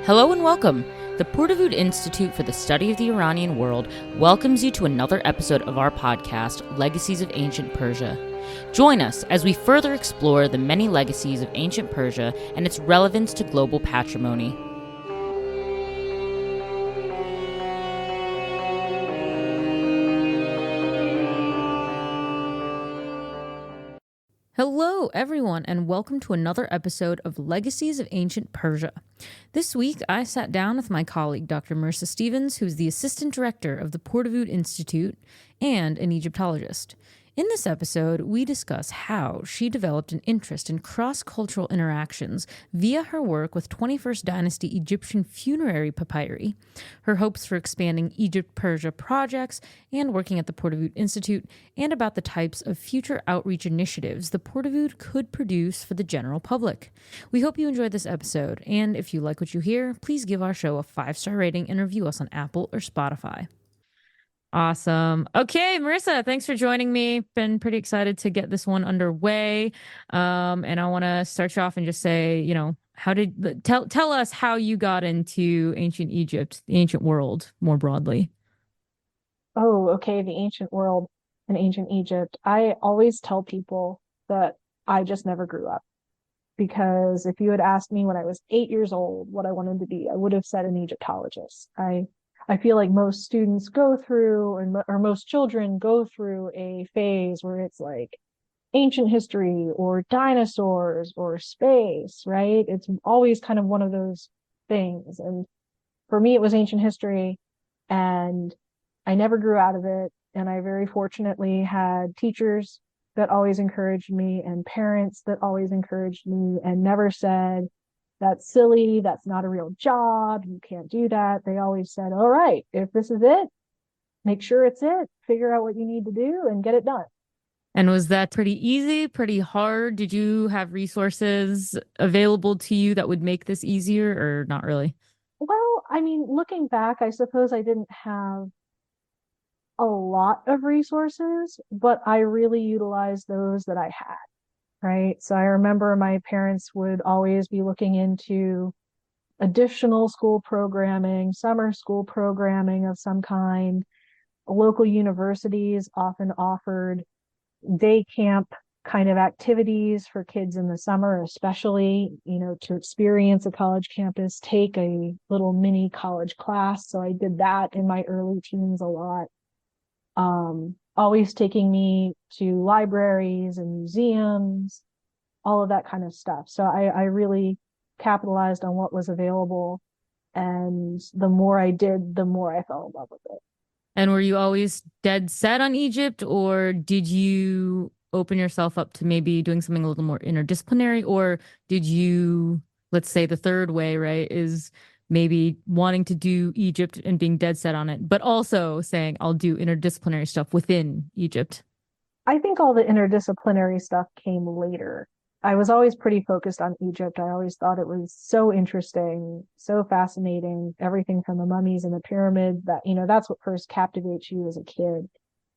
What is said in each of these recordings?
Hello and welcome. The Pourdavoud Institute for the Study of the Iranian World welcomes you to another episode of our podcast, Legacies of Ancient Persia. Join us as we further explore the many legacies of ancient Persia and its relevance to global patrimony. Hello, everyone, and welcome to another episode of Legacies of Ancient Persia. This week, I sat down with my colleague, Dr. Marissa Stevens, who's the Assistant Director of the Pourdavoud Institute and an Egyptologist. In this episode, we discuss how she developed an interest in cross-cultural interactions via her work with 21st Dynasty Egyptian funerary papyri, her hopes for expanding Egypt-Persia projects, and working at the Pourdavoud Institute, and about the types of future outreach initiatives the Pourdavoud could produce for the general public. We hope you enjoyed this episode, and if you like what you hear, please give our show a 5-star rating and review us on Apple or Spotify. Awesome. Okay, Marissa, thanks for joining me. Been pretty excited to get this one underway. And I want to start you off and just say, tell us how you got into ancient Egypt, the ancient world more broadly. Oh, okay, the ancient world and ancient Egypt. I always tell people that I just never grew up because if you had asked me when I was 8 years old what I wanted to be, I would have said an Egyptologist. I feel like most students go through, or most children go through a phase where it's like ancient history or dinosaurs or space, right? It's always kind of one of those things. And for me, it was ancient history, and I never grew out of it. And I very fortunately had teachers that always encouraged me and parents that always encouraged me and never said, that's silly, that's not a real job, you can't do that. They always said, all right, if this is it, make sure it's it, figure out what you need to do and get it done. And was that pretty easy, pretty hard? Did you have resources available to you that would make this easier or not really? Well, I mean, looking back, I suppose I didn't have a lot of resources, but I really utilized those that I had. Right. So I remember my parents would always be looking into additional school programming, summer school programming of some kind. Local universities often offered day camp kind of activities for kids in the summer, especially, to experience a college campus, take a little mini college class. So I did that in my early teens a lot. Always taking me to libraries and museums, all of that kind of stuff. So I really capitalized on what was available. And the more I did, the more I fell in love with it. And were you always dead set on Egypt, or did you open yourself up to maybe doing something a little more interdisciplinary, or did you, let's say the third way, right, is maybe wanting to do Egypt and being dead set on it, but also saying, I'll do interdisciplinary stuff within Egypt? I think all the interdisciplinary stuff came later. I was always pretty focused on Egypt. I always thought it was so interesting, so fascinating, everything from the mummies and the pyramid that, that's what first captivates you as a kid.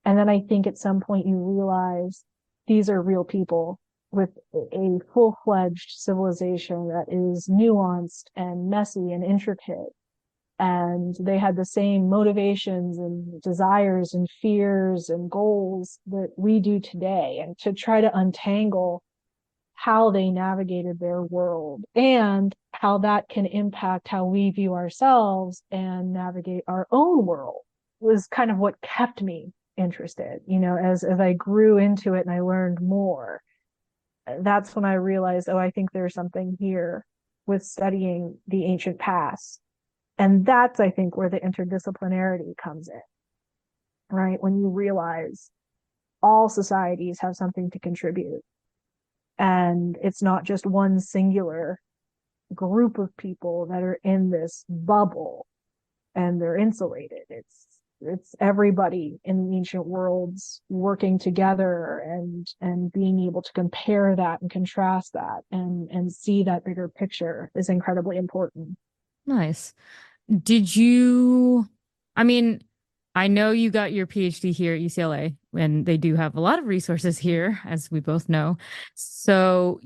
And then I think at some point you realize these are real people with a full-fledged civilization that is nuanced and messy and intricate. And they had the same motivations and desires and fears and goals that we do today. And to try to untangle how they navigated their world and how that can impact how we view ourselves and navigate our own world was kind of what kept me interested. As I grew into it and I learned more, that's when I realized, I think there's something here with studying the ancient past. And that's, I think, where the interdisciplinarity comes in, right? When you realize all societies have something to contribute. And it's not just one singular group of people that are in this bubble and they're insulated. It's everybody in the ancient worlds working together and being able to compare that and contrast that and see that bigger picture is incredibly important. Nice. Did you, I mean, I know you got your PhD here at UCLA, and they do have a lot of resources here, as we both know. So,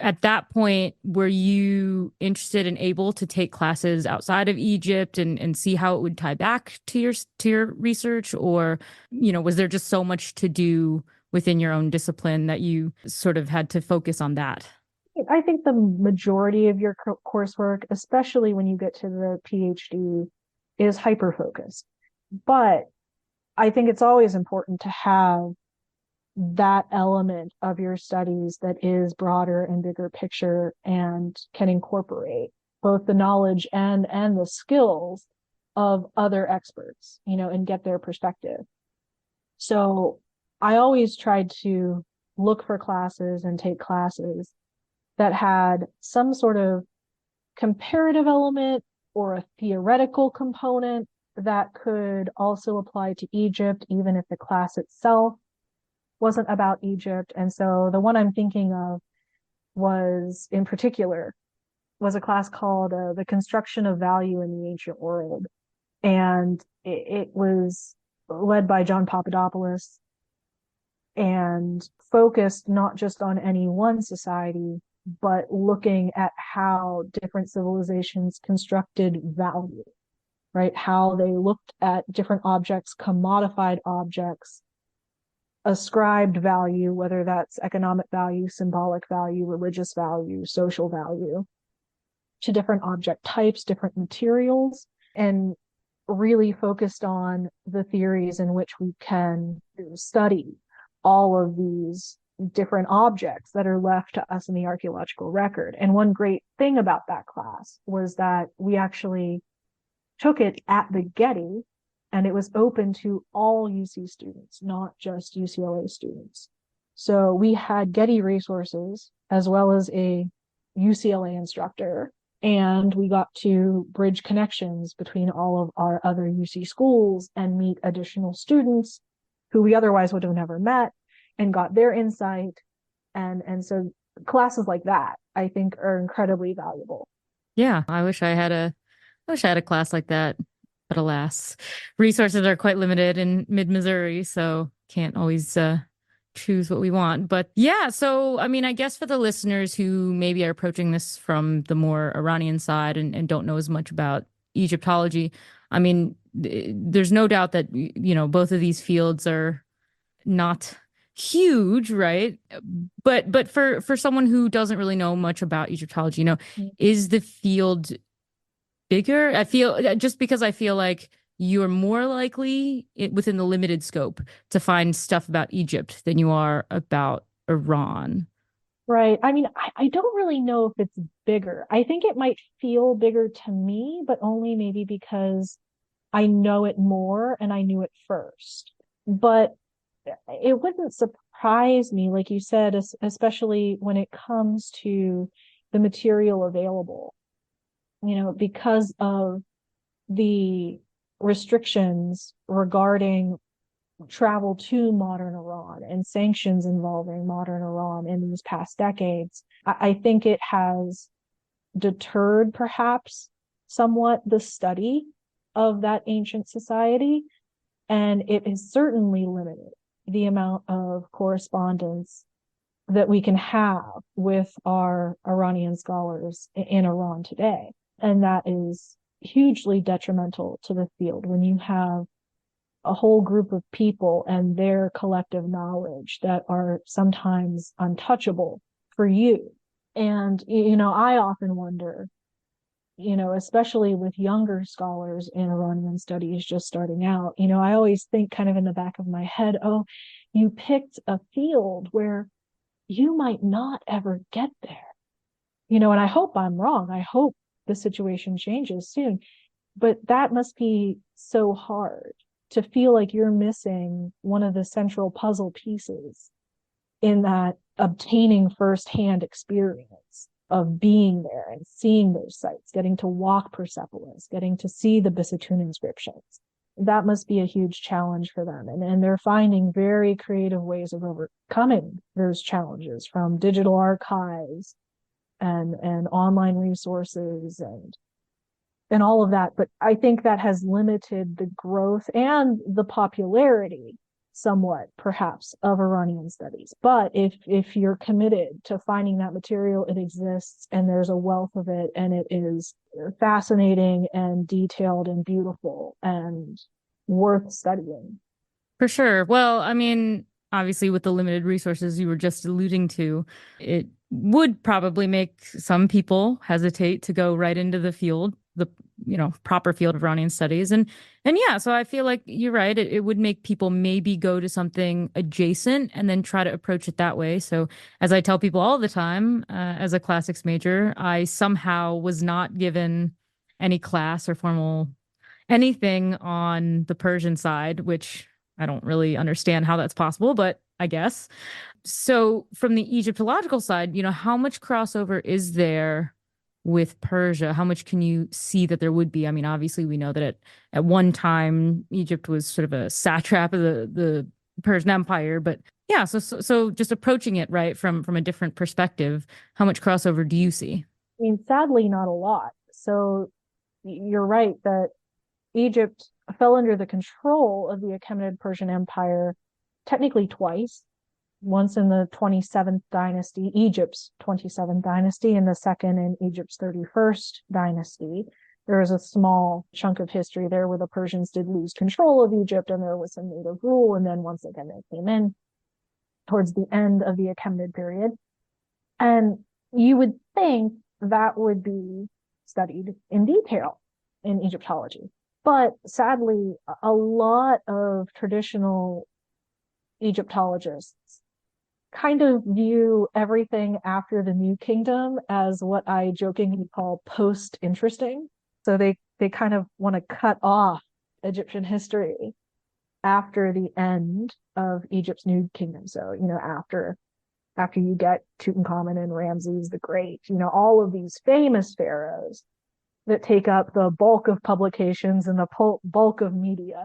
at that point, were you interested and able to take classes outside of Egypt and see how it would tie back to your research? Or, was there just so much to do within your own discipline that you sort of had to focus on that? I think the majority of your coursework, especially when you get to the PhD, is hyper focused. But I think it's always important to have that element of your studies that is broader and bigger picture and can incorporate both the knowledge and the skills of other experts, and get their perspective. So I always tried to look for classes and take classes that had some sort of comparative element or a theoretical component that could also apply to Egypt, even if the class itself wasn't about Egypt. And so the one I'm thinking of was, in particular, was a class called The Construction of Value in the Ancient World. And it was led by John Papadopoulos and focused not just on any one society, but looking at how different civilizations constructed value, right? How they looked at different objects, commodified objects, ascribed value, whether that's economic value, symbolic value, religious value, social value, to different object types, different materials, and really focused on the theories in which we can study all of these different objects that are left to us in the archaeological record. And one great thing about that class was that we actually took it at the Getty, and it was open to all UC students, not just UCLA students. So we had Getty resources as well as a UCLA instructor, and we got to bridge connections between all of our other UC schools and meet additional students who we otherwise would have never met and got their insight. And so classes like that, I think, are incredibly valuable. Yeah, I wish I had a class like that, but alas, resources are quite limited in mid-Missouri, so can't always choose what we want. But yeah, so I mean, I guess for the listeners who maybe are approaching this from the more Iranian side and don't know as much about Egyptology, I mean, there's no doubt that, both of these fields are not huge, right? But for someone who doesn't really know much about Egyptology, is the field bigger? I feel just because I feel like you're more likely within the limited scope to find stuff about Egypt than you are about Iran. Right. I mean, I don't really know if it's bigger. I think it might feel bigger to me, but only maybe because I know it more and I knew it first. But it wouldn't surprise me, like you said, especially when it comes to the material available, because of the restrictions regarding travel to modern Iran and sanctions involving modern Iran in these past decades. I think it has deterred perhaps somewhat the study of that ancient society, and it has certainly limited the amount of correspondence that we can have with our Iranian scholars in Iran today. And that is hugely detrimental to the field when you have a whole group of people and their collective knowledge that are sometimes untouchable for you. And, I often wonder, especially with younger scholars in Iranian studies just starting out, I always think kind of in the back of my head, oh, you picked a field where you might not ever get there. And I hope I'm wrong. I hope the situation changes soon. But that must be so hard to feel like you're missing one of the central puzzle pieces in that obtaining firsthand experience of being there and seeing those sites, getting to walk Persepolis, getting to see the Bisitun inscriptions. That must be a huge challenge for them. And they're finding very creative ways of overcoming those challenges, from digital archives and online resources and and all of that. But I think that has limited the growth and the popularity somewhat, perhaps, of Iranian studies. But if you're committed to finding that material, it exists and there's a wealth of it, and it is fascinating and detailed and beautiful and worth studying. For sure. Well, I mean, obviously, with the limited resources you were just alluding to, it would probably make some people hesitate to go right into the field, the proper field of Iranian studies. And yeah, so I feel like you're right. It would make people maybe go to something adjacent and then try to approach it that way. So as I tell people all the time, as a classics major, I somehow was not given any class or formal anything on the Persian side, which I don't really understand how that's possible, but I guess. So from the Egyptological side, how much crossover is there with Persia? How much can you see that there would be? I mean, obviously we know that at one time Egypt was sort of a satrap of the Persian Empire, but yeah, so just approaching it right from a different perspective, how much crossover do you see? I mean, sadly, not a lot. So you're right that Egypt fell under the control of the Achaemenid Persian Empire technically twice. Once in the 27th dynasty, Egypt's 27th dynasty, and the second in Egypt's 31st dynasty. There was a small chunk of history there where the Persians did lose control of Egypt and there was some native rule. And then once again, they came in towards the end of the Achaemenid period. And you would think that would be studied in detail in Egyptology. But sadly, a lot of traditional Egyptologists kind of view everything after the New Kingdom as what I jokingly call post-interesting. So they kind of want to cut off Egyptian history after the end of Egypt's New Kingdom. So, after you get Tutankhamun and Ramses the Great, all of these famous pharaohs that take up the bulk of publications and the bulk of media.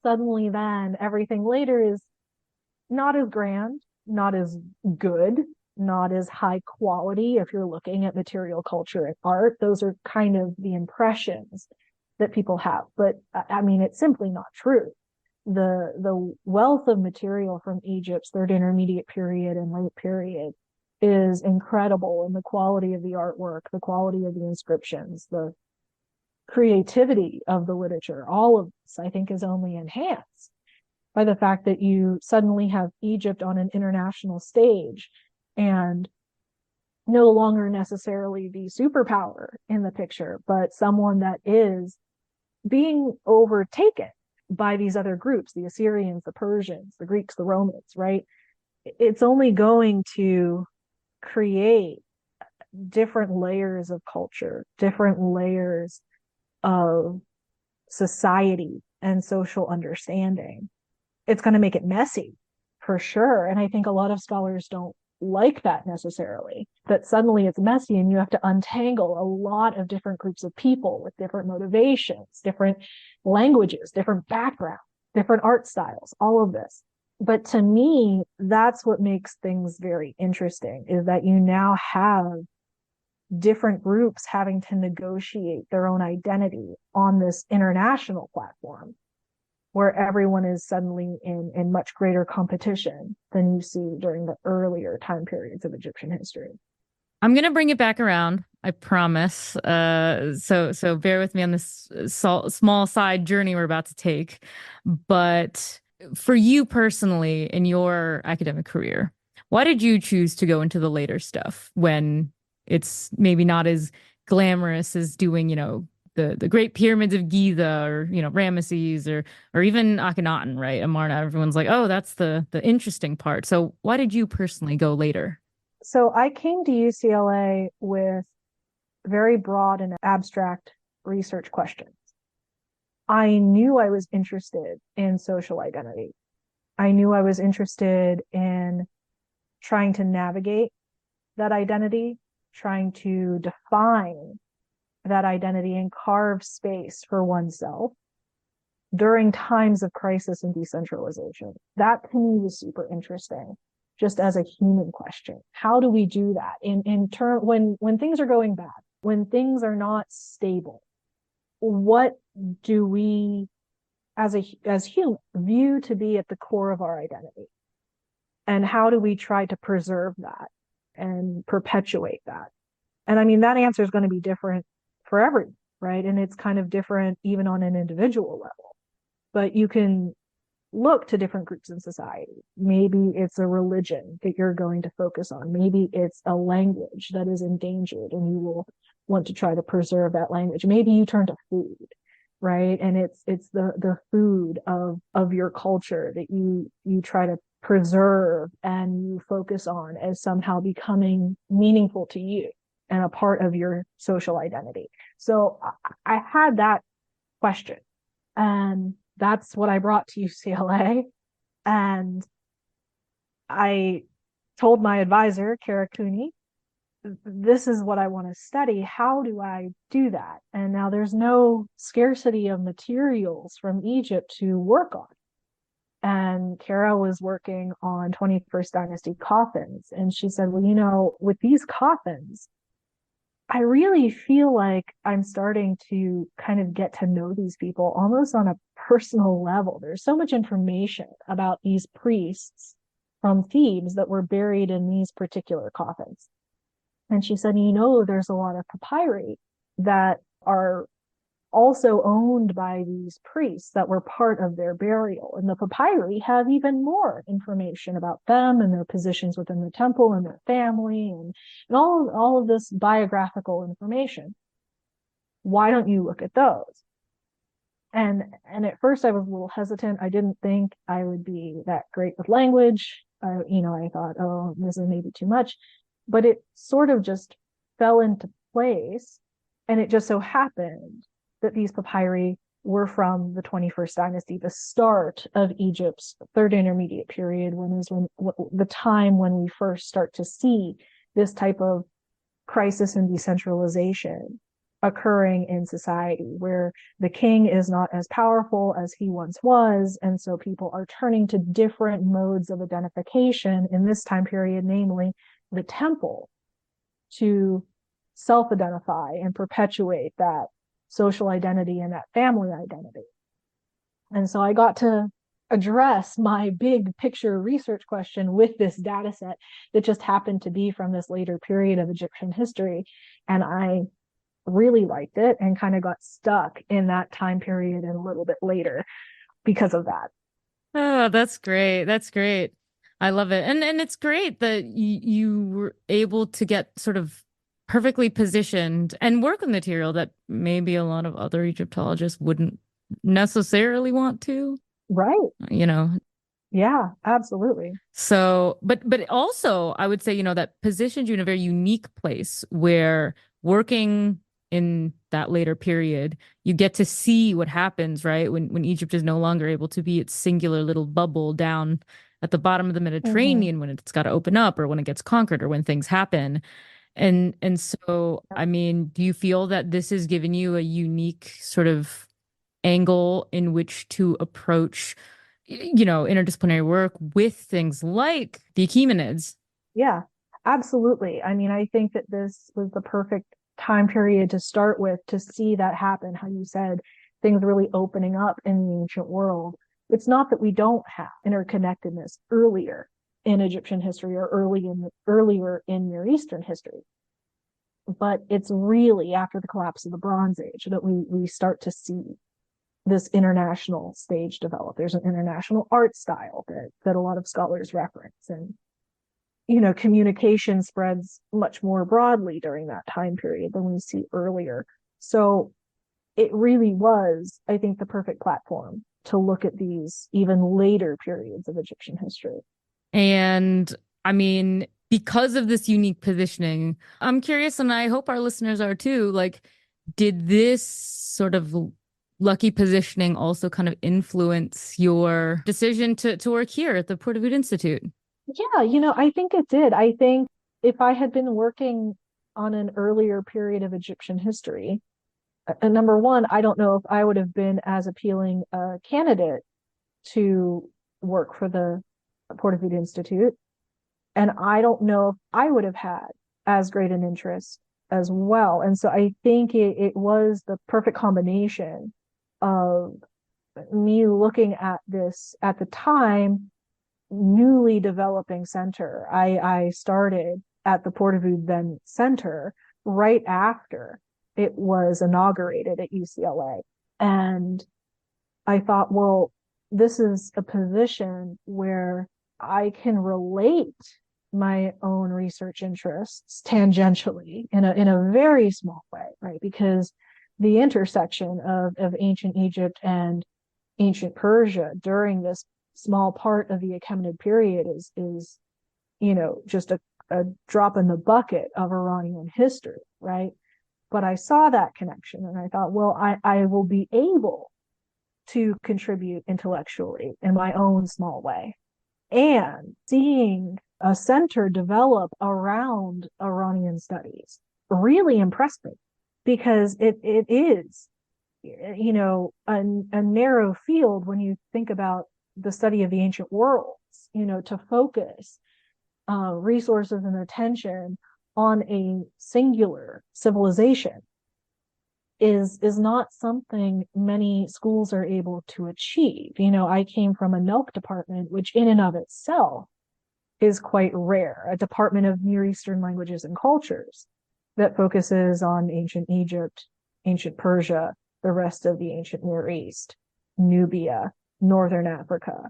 Suddenly then everything later is not as grand, not as good, not as high quality. If you're looking at material culture and art, those are kind of the impressions that people have. But I mean, it's simply not true. The wealth of material from Egypt's third intermediate period and late period is incredible, and the quality of the artwork, the quality of the inscriptions, the creativity of the literature, all of this, I think, is only enhanced by the fact that you suddenly have Egypt on an international stage and no longer necessarily the superpower in the picture, but someone that is being overtaken by these other groups, the Assyrians, the Persians, the Greeks, the Romans, right? It's only going to create different layers of culture, different layers of society and social understanding. It's going to make it messy for sure. And I think a lot of scholars don't like that necessarily, that suddenly it's messy and you have to untangle a lot of different groups of people with different motivations, different languages, different backgrounds, different art styles, all of this. But to me, that's what makes things very interesting, is that you now have different groups having to negotiate their own identity on this international platform where everyone is suddenly in much greater competition than you see during the earlier time periods of Egyptian history. I'm gonna bring it back around, I promise. So bear with me on this small side journey we're about to take. But for you personally, in your academic career, why did you choose to go into the later stuff when it's maybe not as glamorous as doing, the Great Pyramids of Giza, or Ramesses, or even Akhenaten, right? Amarna. Everyone's like, oh, that's the interesting part. So why did you personally go later? So I came to UCLA with very broad and abstract research questions. I knew I was interested in social identity. I knew I was interested in trying to navigate that identity, trying to define that identity and carve space for oneself during times of crisis and decentralization. That to me was super interesting, just as a human question. How do we do that in turn when things are going bad? when things are not stable, what do we as human view to be at the core of our identity? And how do we try to preserve that and perpetuate that? And I mean, that answer is going to be different for everyone, right? And it's kind of different even on an individual level. But you can look to different groups in society. Maybe it's a religion that you're going to focus on. Maybe it's a language that is endangered and you will want to try to preserve that language. Maybe you turn to food, right? And it's the food of your culture that you try to preserve and you focus on as somehow becoming meaningful to you and a part of your social identity. So I had that question, and that's what I brought to UCLA. And I told my advisor, Kara Cooney, this is what I want to study. How do I do that? And now there's no scarcity of materials from Egypt to work on. And Kara was working on 21st dynasty coffins. And she said, well, with these coffins, I really feel like I'm starting to kind of get to know these people almost on a personal level. There's so much information about these priests from Thebes that were buried in these particular coffins. And she said, there's a lot of papyri that are also owned by these priests that were part of their burial. And the papyri have even more information about them and their positions within the temple and their family and all of this biographical information. Why don't you look at those? And at first I was a little hesitant. I didn't think I would be that great with language. I thought, oh, this is maybe too much. But it sort of just fell into place. And it just so happened that these papyri were from the 21st dynasty, the start of Egypt's third intermediate period, when the time when we first start to see this type of crisis and decentralization occurring in society, where the king is not as powerful as he once was. And so people are turning to different modes of identification in this time period, namely the temple, to self-identify and perpetuate that social identity and that family identity. And so I got to address my big picture research question with this data set that just happened to be from this later period of Egyptian history. And I really liked it and kind of got stuck in that time period and a little bit later because of that. Oh, that's great. That's great. I love it. And it's great that you were able to get sort of perfectly positioned and work with material that maybe a lot of other Egyptologists wouldn't necessarily want to. Right. Yeah, absolutely. So, but also I would say, that positioned you in a very unique place where working in that later period, you get to see what happens, right? When Egypt is no longer able to be its singular little bubble down at the bottom of the Mediterranean, when it's got to open up or when it gets conquered or when things happen. And so, I mean, do you feel that this has given you a unique sort of angle in which to approach, interdisciplinary work with things like the Achaemenids? Yeah, absolutely. I mean, I think that this was the perfect time period to start with, to see that happen. How you said things really opening up in the ancient world. It's not that we don't have interconnectedness earlier in Egyptian history or earlier in Near Eastern history. But it's really after the collapse of the Bronze Age that we start to see this international stage develop. There's an international art style that a lot of scholars reference. And, communication spreads much more broadly during that time period than we see earlier. So it really was, I think, the perfect platform to look at these even later periods of Egyptian history. And I mean, because of this unique positioning, I'm curious, and I hope our listeners are too, like, did this sort of lucky positioning also kind of influence your decision to work here at the Pourdavoud Institute? Yeah, I think it did. I think if I had been working on an earlier period of Egyptian history, number one, I don't know if I would have been as appealing a candidate to work for the Pourdavoud Institute. And I don't know if I would have had as great an interest as well. And so I think it was the perfect combination of me looking at this at the time newly developing center. I started at the Pourdavoud then center right after it was inaugurated at UCLA. And I thought, well, this is a position where I can relate my own research interests tangentially in a very small way, right? Because the intersection of ancient Egypt and ancient Persia during this small part of the Achaemenid period is just a drop in the bucket of Iranian history, right? But I saw that connection and I thought, well, I will be able to contribute intellectually in my own small way. And seeing a center develop around Iranian studies really impressed me because it is, a narrow field when you think about the study of the ancient worlds, to focus resources and attention on a singular civilization is not something many schools are able to achieve. I came from a NELC department, which in and of itself is quite rare, a department of Near Eastern languages and cultures that focuses on ancient Egypt, ancient Persia, the rest of the ancient Near East, Nubia, Northern Africa,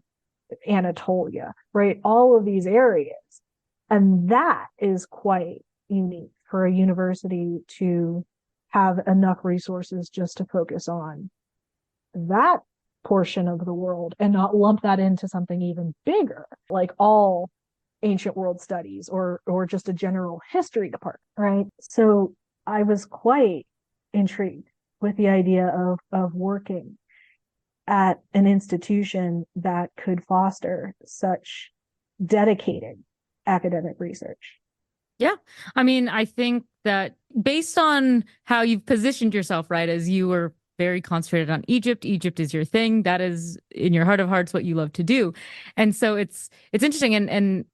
Anatolia, right? All of these areas. And that is quite unique for a university to have enough resources just to focus on that portion of the world and not lump that into something even bigger, like all ancient world studies or just a general history department, right? So I was quite intrigued with the idea of working at an institution that could foster such dedicated academic research. Yeah. I mean, I think that based on how you've positioned yourself, right, as you were very concentrated on Egypt, Egypt is your thing. That is in your heart of hearts what you love to do. And so it's interesting. And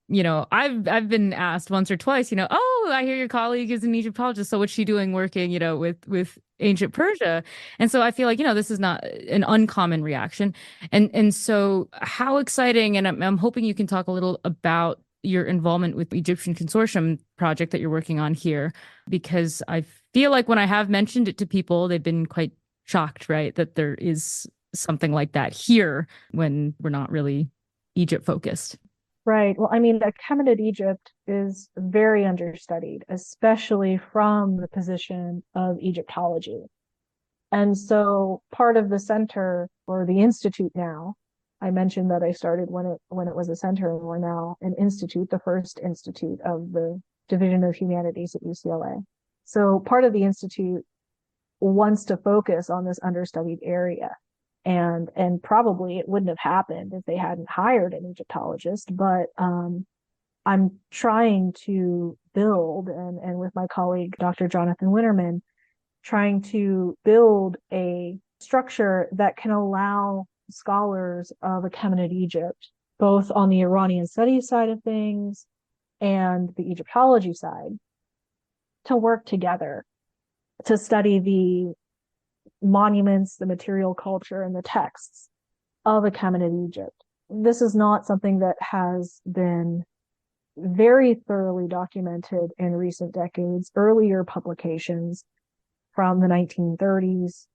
I've been asked once or twice, oh, I hear your colleague is an Egyptologist. So what's she doing working, with ancient Persia? And so I feel like, this is not an uncommon reaction. And so how exciting, and I'm hoping you can talk a little about your involvement with the Egyptian Consortium project that you're working on here, because I feel like when I have mentioned it to people, they've been quite shocked, right, that there is something like that here when we're not really Egypt focused. Right. Well, I mean, Achaemenid Egypt is very understudied, especially from the position of Egyptology. And so part of the center or the institute now, I mentioned that I started when it was a center, and we're now an institute, the first institute of the Division of Humanities at UCLA. So part of the institute wants to focus on this understudied area. And probably it wouldn't have happened if they hadn't hired an Egyptologist, but I'm trying to build, and with my colleague, Dr. Jonathan Winterman, trying to build a structure that can allow scholars of Achaemenid Egypt, both on the Iranian studies side of things and the Egyptology side, to work together to study the monuments, the material culture, and the texts of Achaemenid Egypt. This is not something that has been very thoroughly documented in recent decades. Earlier publications from the 1930s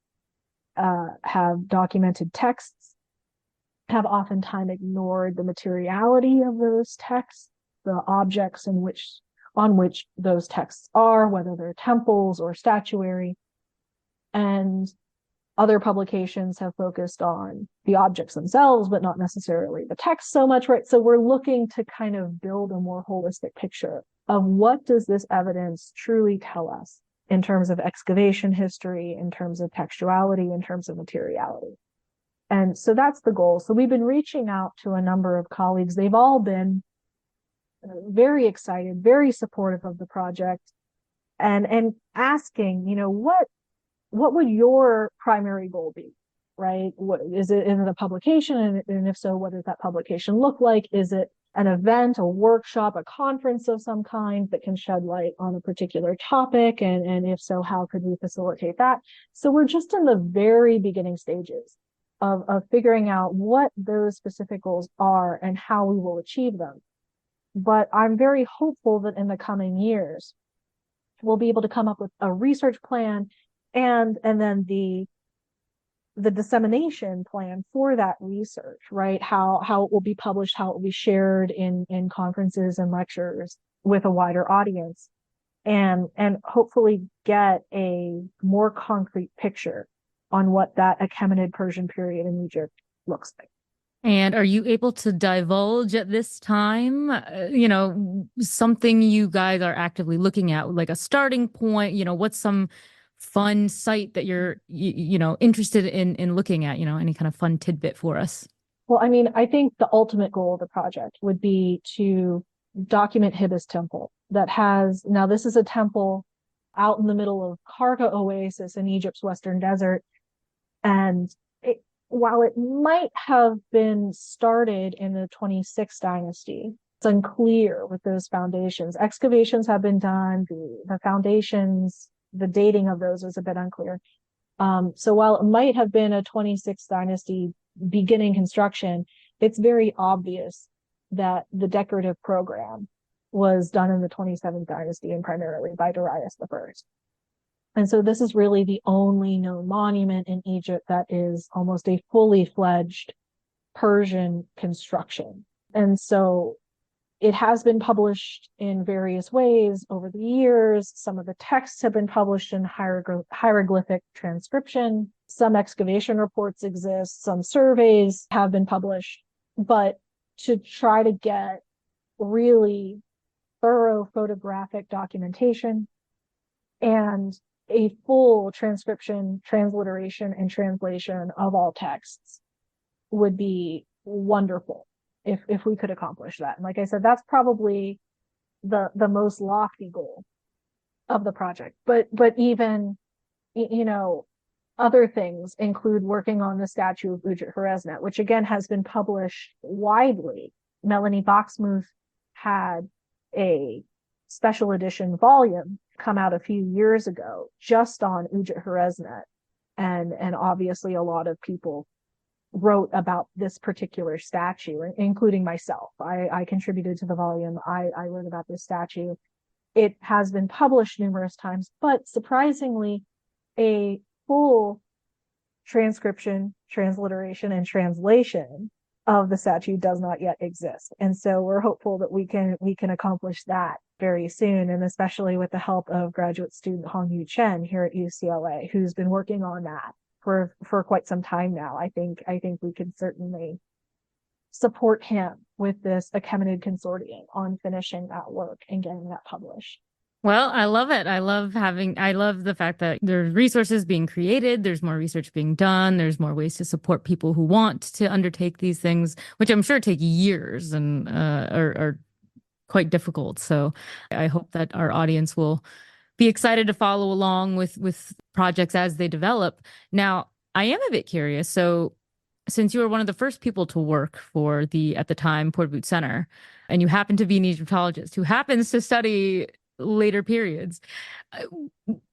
have documented texts, have oftentimes ignored the materiality of those texts, the objects on which those texts are, whether they're temples or statuary. And other publications have focused on the objects themselves, but not necessarily the text so much, right? So we're looking to kind of build a more holistic picture of what does this evidence truly tell us in terms of excavation history, in terms of textuality, in terms of materiality. And so that's the goal. So we've been reaching out to a number of colleagues. They've all been very excited, very supportive of the project, and asking, what would your primary goal be, right? What is it a publication? And if so, what does that publication look like? Is it an event, a workshop, a conference of some kind that can shed light on a particular topic? And if so, how could we facilitate that? So we're just in the very beginning stages of figuring out what those specific goals are and how we will achieve them. But I'm very hopeful that in the coming years, we'll be able to come up with a research plan and then the dissemination plan for that research, right? How it will be published, how it will be shared in conferences and lectures with a wider audience, and hopefully get a more concrete picture on what that Achaemenid Persian period in Egypt looks like. And are you able to divulge at this time, something you guys are actively looking at, like a starting point? What's some fun site that you're, interested in looking at, any kind of fun tidbit for us? Well, I mean, I think the ultimate goal of the project would be to document Hibis Temple that has, now this is a temple out in the middle of Karka Oasis in Egypt's Western Desert. And while it might have been started in the 26th dynasty, it's unclear with those foundations. Excavations have been done, the foundations, the dating of those is a bit unclear. So while it might have been a 26th dynasty beginning construction, it's very obvious that the decorative program was done in the 27th dynasty and primarily by Darius I. And so this is really the only known monument in Egypt that is almost a fully fledged Persian construction. And so it has been published in various ways over the years. Some of the texts have been published in hieroglyphic transcription. Some excavation reports exist. Some surveys have been published. But to try to get really thorough photographic documentation and a full transcription, transliteration, and translation of all texts would be wonderful if we could accomplish that. And like I said, that's probably the most lofty goal of the project. But even, other things include working on the statue of Ujet-Horesnet, which again has been published widely. Melanie Boxmuth had a special edition volume come out a few years ago just on Ujet-Horesnet. And obviously a lot of people wrote about this particular statue, including myself. I contributed to the volume. I wrote about this statue. It has been published numerous times, but surprisingly, a full transcription, transliteration, and translation of the statue does not yet exist. And so we're hopeful that we can accomplish that very soon, and especially with the help of graduate student Hongyu Chen here at UCLA, who's been working on that for quite some time now. I think we can certainly support him with this Achaemenid consortium on finishing that work and getting that published. Well, I love it. I love the fact that there's resources being created, there's more research being done, there's more ways to support people who want to undertake these things, which I'm sure take years and are quite difficult. So I hope that our audience will be excited to follow along with projects as they develop. Now, I am a bit curious. So since you were one of the first people to work for at the time, Pourdavoud Center, and you happen to be an Egyptologist who happens to study later periods,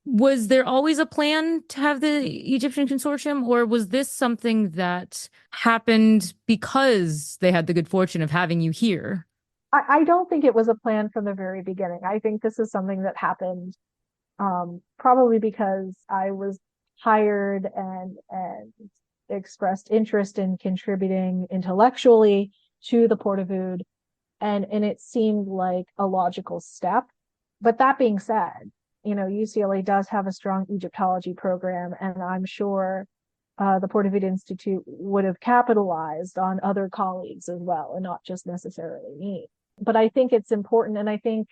was there always a plan to have the Egyptian consortium, or was this something that happened because they had the good fortune of having you here? I don't think it was a plan from the very beginning. I think this is something that happened probably because I was hired and expressed interest in contributing intellectually to the Pourdavoud, and it seemed like a logical step. But that being said, UCLA does have a strong Egyptology program, and I'm sure the Pourdavoud Institute would have capitalized on other colleagues as well, and not just necessarily me. But I think it's important, and I think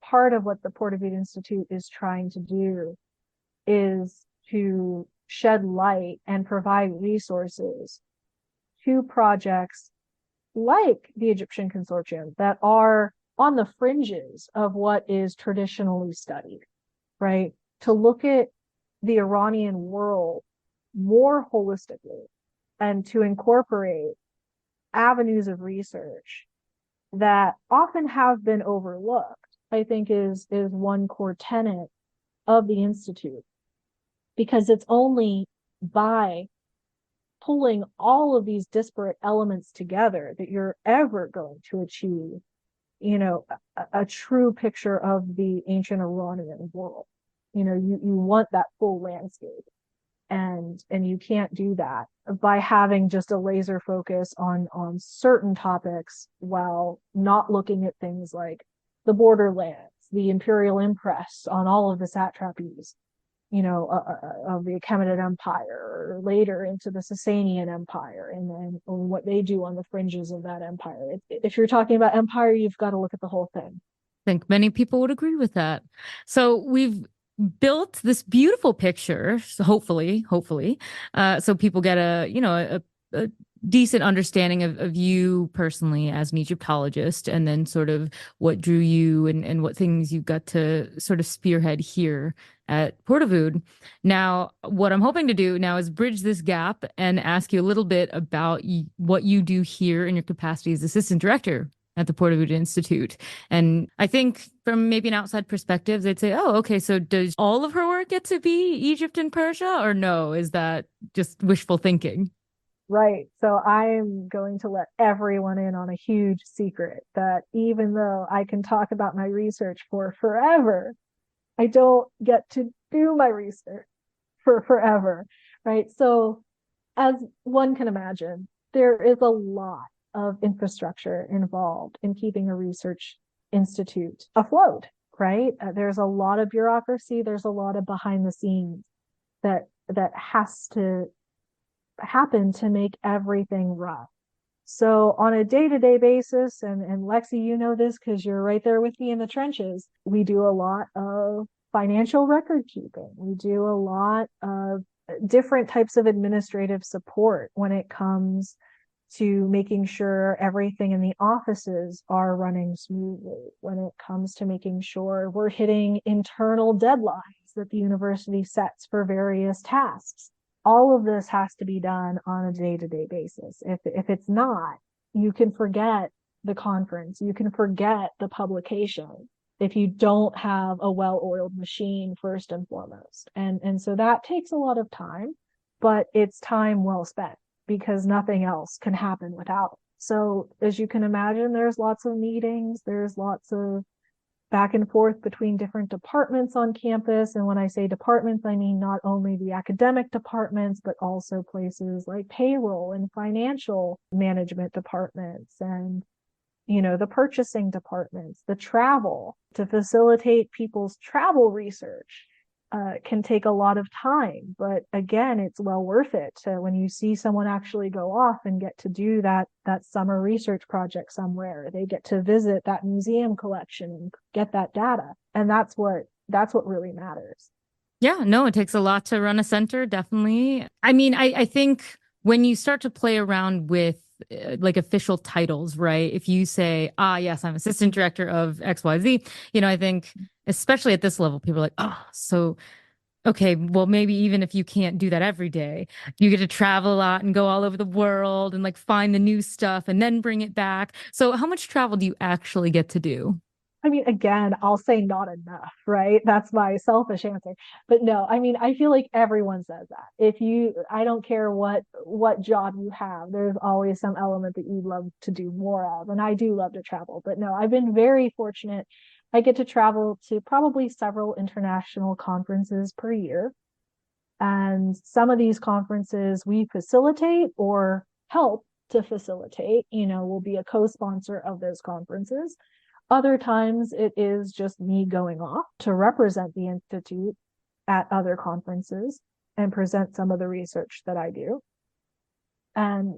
part of what the Pourdavoud Institute is trying to do is to shed light and provide resources to projects like the Egyptian Consortium that are on the fringes of what is traditionally studied, right? To look at the Iranian world more holistically and to incorporate avenues of research that often have been overlooked, I think is one core tenet of the Institute, because it's only by pulling all of these disparate elements together that you're ever going to achieve, a true picture of the ancient Iranian world. You want that full landscape, and you can't do that by having just a laser focus on certain topics while not looking at things like the borderlands, the imperial impress on all of the satrapies, of the Achaemenid Empire, or later into the Sasanian Empire, and then what they do on the fringes of that empire. If you're talking about empire, you've got to look at the whole thing. I think many people would agree with that. So we've built this beautiful picture, so hopefully, so people get a decent understanding of you personally as an Egyptologist, and then sort of what drew you and what things you got to sort of spearhead here at Pourdavoud. Now, what I'm hoping to do now is bridge this gap and ask you a little bit about what you do here in your capacity as assistant director at the Pourdavoud Institute. And I think from maybe an outside perspective, they'd say, oh, okay, so does all of her work get to be Egypt and Persia, or no? Is that just wishful thinking? Right. So I'm going to let everyone in on a huge secret, that even though I can talk about my research for forever, I don't get to do my research for forever. Right. So, as one can imagine, there is a lot of infrastructure involved in keeping a research institute afloat. Right. There's a lot of bureaucracy. There's a lot of behind the scenes that has to happen to make everything run. So on a day-to-day basis, and Lexie, you know this because you're right there with me in the trenches, we do a lot of financial record keeping. We do a lot of different types of administrative support when it comes to making sure everything in the offices are running smoothly, when it comes to making sure we're hitting internal deadlines that the university sets for various tasks. All of this has to be done on a day-to-day basis. If it's not, you can forget the conference, you can forget the publication if you don't have a well-oiled machine first and foremost. And so that takes a lot of time, but it's time well spent, because nothing else can happen without it. So as you can imagine, there's lots of meetings, there's lots of back and forth between different departments on campus. And when I say departments, I mean not only the academic departments, but also places like payroll and financial management departments, and the purchasing departments, the travel to facilitate people's travel research. Can take a lot of time, but again, it's well worth it when you see someone actually go off and get to do that summer research project somewhere. They get to visit that museum collection and get that data, and that's what really matters. Yeah, no, it takes a lot to run a center, definitely. I mean, I think when you start to play around with like official titles, right? If you say, yes, I'm assistant director of XYZ, I think especially at this level, people are like, oh, so okay, well, maybe even if you can't do that every day, you get to travel a lot and go all over the world and like find the new stuff and then bring it back. So how much travel do you actually get to do? I mean, again, I'll say not enough, right? That's my selfish answer. But no, I mean, I feel like everyone says that. I don't care what job you have, there's always some element that you love to do more of. And I do love to travel. But no, I've been very fortunate. I get to travel to probably several international conferences per year. And some of these conferences we facilitate or help to facilitate, we'll be a co-sponsor of those conferences. Other times it is just me going off to represent the Institute at other conferences and present some of the research that I do. And,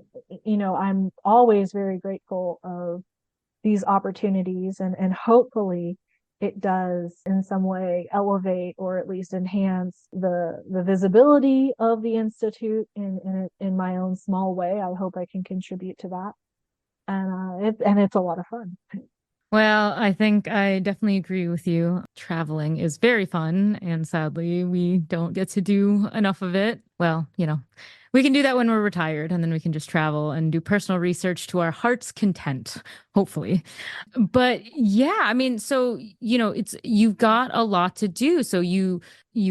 I'm always very grateful of these opportunities, and hopefully it does in some way elevate or at least enhance the visibility of the Institute in my own small way. I hope I can contribute to that. And it's a lot of fun. Well, I think I definitely agree with you. Traveling is very fun, and sadly, we don't get to do enough of it. Well, we can do that when we're retired, and then we can just travel and do personal research to our heart's content, hopefully. But yeah, I mean, so it's you've got a lot to do. So you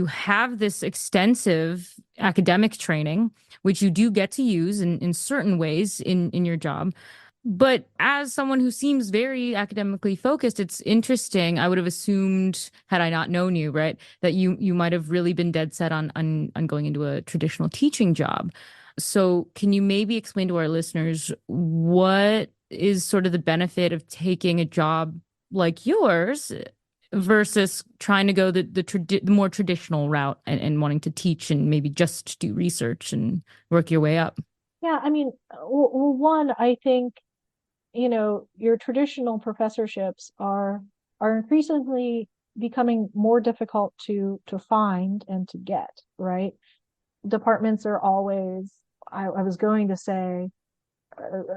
have this extensive academic training, which you do get to use in certain ways in your job. But as someone who seems very academically focused, it's interesting. I would have assumed, had I not known you, right, that you might have really been dead set on going into a traditional teaching job. So can you maybe explain to our listeners what is sort of the benefit of taking a job like yours versus trying to go the more traditional route and wanting to teach and maybe just do research and work your way up? Yeah, I mean, well, one, I think, your traditional professorships are increasingly becoming more difficult to find and to get, right? Departments are always, I was going to say,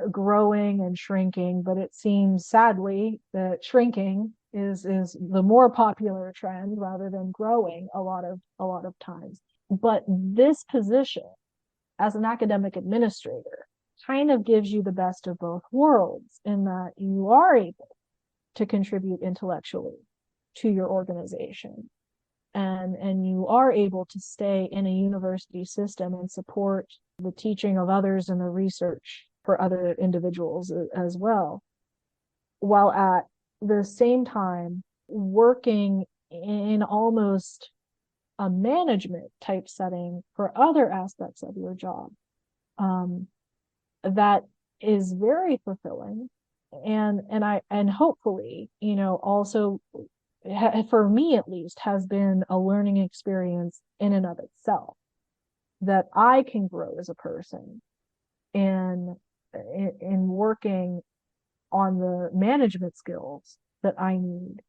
growing and shrinking, but it seems sadly that shrinking is the more popular trend rather than growing a lot of times. But this position as an academic administrator kind of gives you the best of both worlds in that you are able to contribute intellectually to your organization, and you are able to stay in a university system and support the teaching of others and the research for other individuals as well, while at the same time working in almost a management type setting for other aspects of your job. That is very fulfilling, and hopefully, also, for me at least, has been a learning experience in and of itself, that I can grow as a person in working on the management skills that I need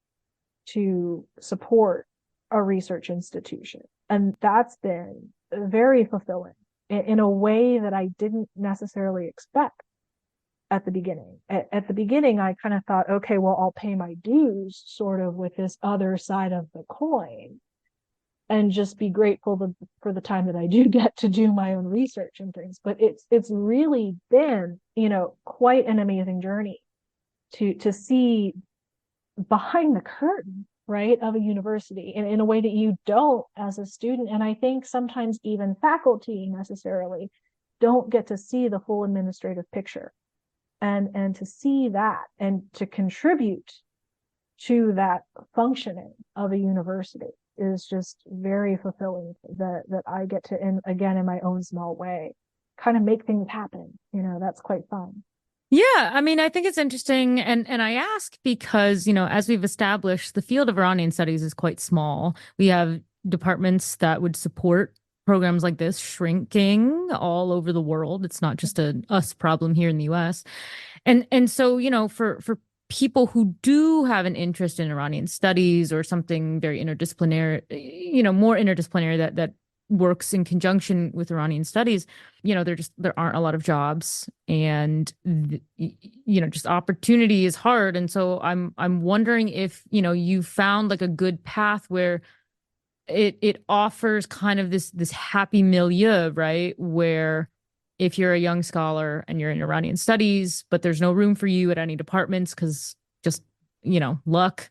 to support a research institution. And that's been very fulfilling in a way that I didn't necessarily expect at the beginning. At the beginning, I kind of thought, okay, well, I'll pay my dues sort of with this other side of the coin and just be grateful for the time that I do get to do my own research and things. But it's really been, quite an amazing journey to see behind the curtain, right, of a university in a way that you don't as a student. And I think sometimes even faculty necessarily don't get to see the full administrative picture, and to see that and to contribute to that functioning of a university is just very fulfilling, that I get to, again, in my own small way, kind of make things happen. That's quite fun. Yeah, I mean, I think it's interesting, and I ask because, as we've established, the field of Iranian studies is quite small. We have departments that would support programs like this shrinking all over the world. It's not just a us problem here in the US. And so, for people who do have an interest in Iranian studies or something very interdisciplinary, more interdisciplinary that works in conjunction with Iranian studies, there aren't a lot of jobs, and just opportunity is hard. And so I'm wondering if, you found like a good path where it offers kind of this happy milieu, right? Where if you're a young scholar and you're in Iranian studies, but there's no room for you at any departments because just, luck,